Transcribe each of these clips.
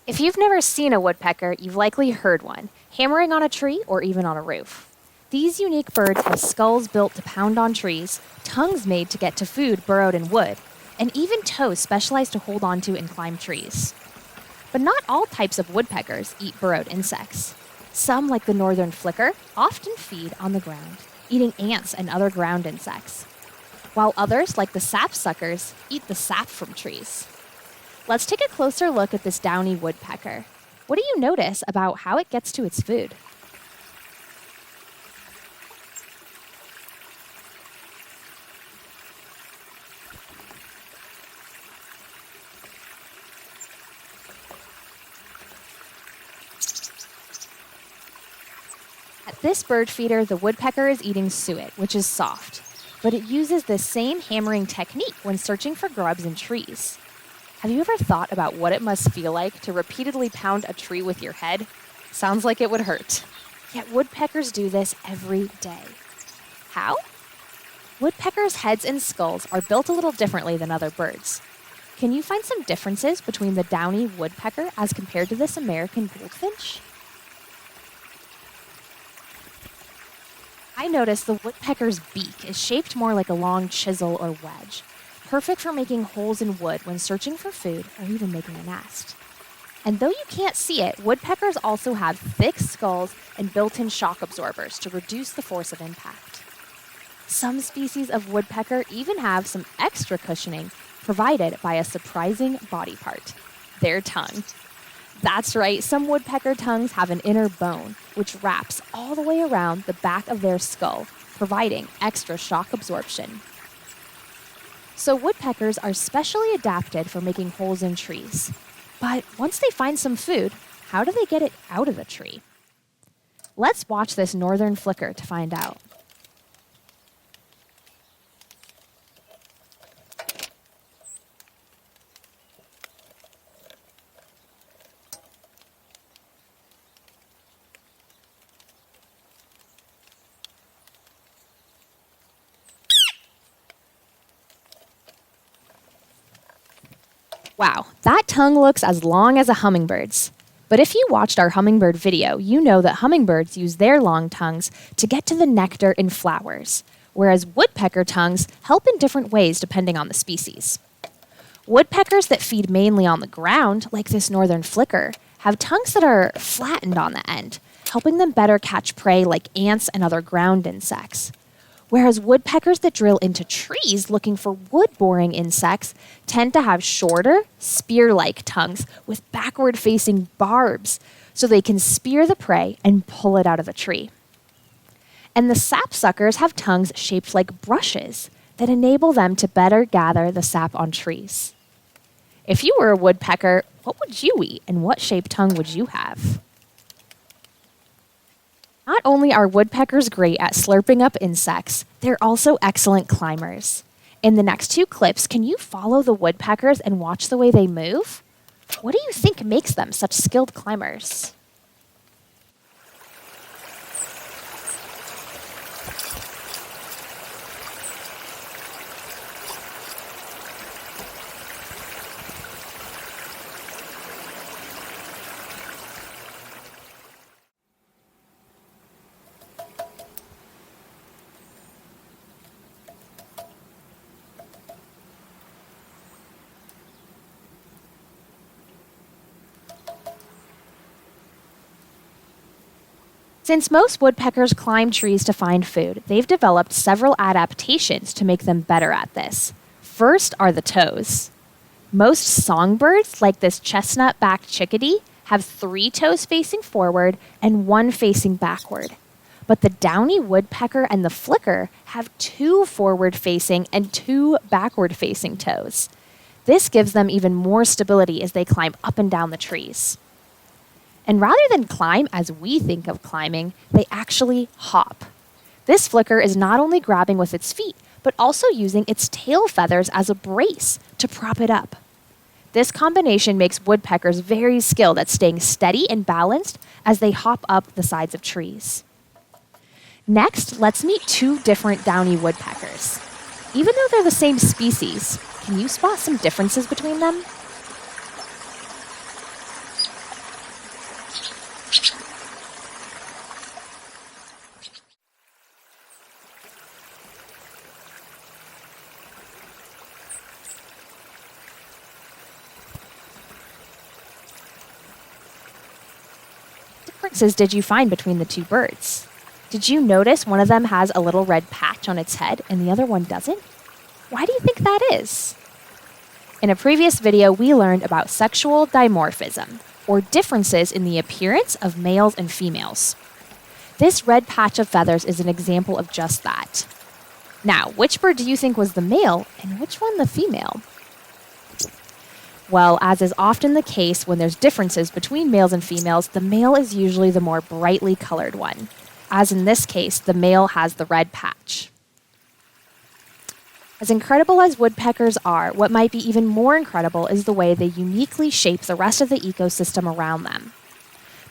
If you've never seen a woodpecker, you've likely heard one, hammering on a tree or even on a roof. These unique birds have skulls built to pound on trees, tongues made to get to food burrowed in wood, and even toes specialized to hold onto and climb trees. But not all types of woodpeckers eat burrowed insects. Some, like the northern flicker, often feed on the ground, eating ants and other ground insects, while others, like the sapsuckers, eat the sap from trees. Let's take a closer look at this downy woodpecker. What do you notice about how it gets to its food? At this bird feeder, the woodpecker is eating suet, which is soft, but it uses the same hammering technique when searching for grubs in trees. Have you ever thought about what it must feel like to repeatedly pound a tree with your head? Sounds like it would hurt. Yet woodpeckers do this every day. How? Woodpeckers' heads and skulls are built a little differently than other birds. Can you find some differences between the downy woodpecker as compared to this American goldfinch? I noticed the woodpecker's beak is shaped more like a long chisel or wedge, perfect for making holes in wood when searching for food or even making a nest. And though you can't see it, woodpeckers also have thick skulls and built-in shock absorbers to reduce the force of impact. Some species of woodpecker even have some extra cushioning provided by a surprising body part, their tongue. That's right, some woodpecker tongues have an inner bone, which wraps all the way around the back of their skull, providing extra shock absorption. So woodpeckers are specially adapted for making holes in trees. But once they find some food, how do they get it out of the tree? Let's watch this northern flicker to find out. Wow, that tongue looks as long as a hummingbird's. But if you watched our hummingbird video, you know that hummingbirds use their long tongues to get to the nectar in flowers, whereas woodpecker tongues help in different ways depending on the species. Woodpeckers that feed mainly on the ground, like this northern flicker, have tongues that are flattened on the end, helping them better catch prey like ants and other ground insects. Whereas woodpeckers that drill into trees looking for wood-boring insects tend to have shorter, spear-like tongues with backward-facing barbs, so they can spear the prey and pull it out of the tree. And the sapsuckers have tongues shaped like brushes that enable them to better gather the sap on trees. If you were a woodpecker, what would you eat and what shaped tongue would you have? Not only are woodpeckers great at slurping up insects, they're also excellent climbers. In the next two clips, can you follow the woodpeckers and watch the way they move? What do you think makes them such skilled climbers? Since most woodpeckers climb trees to find food, they've developed several adaptations to make them better at this. First are the toes. Most songbirds, like this chestnut-backed chickadee, have 3 toes facing forward and 1 facing backward. But the downy woodpecker and the flicker have 2 forward-facing and 2 backward-facing toes. This gives them even more stability as they climb up and down the trees. And rather than climb as we think of climbing, they actually hop. This flicker is not only grabbing with its feet, but also using its tail feathers as a brace to prop it up. This combination makes woodpeckers very skilled at staying steady and balanced as they hop up the sides of trees. Next, let's meet 2 different downy woodpeckers. Even though they're the same species, can you spot some differences between them? differences did you find between the two birds? Did you notice one of them has a little red patch on its head and the other one doesn't? Why do you think that is? In a previous video, we learned about sexual dimorphism, or differences in the appearance of males and females. This red patch of feathers is an example of just that. Now, which bird do you think was the male and which one the female? Well, as is often the case when there's differences between males and females, the male is usually the more brightly colored one. As in this case, the male has the red patch. As incredible as woodpeckers are, what might be even more incredible is the way they uniquely shape the rest of the ecosystem around them.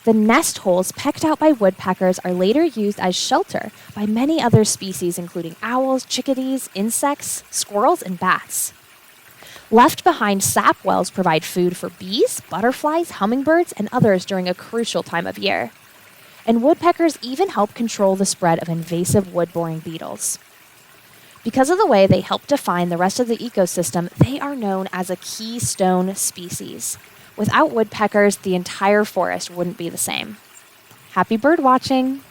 The nest holes pecked out by woodpeckers are later used as shelter by many other species, including owls, chickadees, insects, squirrels, and bats. Left behind sap wells provide food for bees, butterflies, hummingbirds, and others during a crucial time of year. And woodpeckers even help control the spread of invasive wood-boring beetles. Because of the way they help define the rest of the ecosystem, they are known as a keystone species. Without woodpeckers, the entire forest wouldn't be the same. Happy bird watching!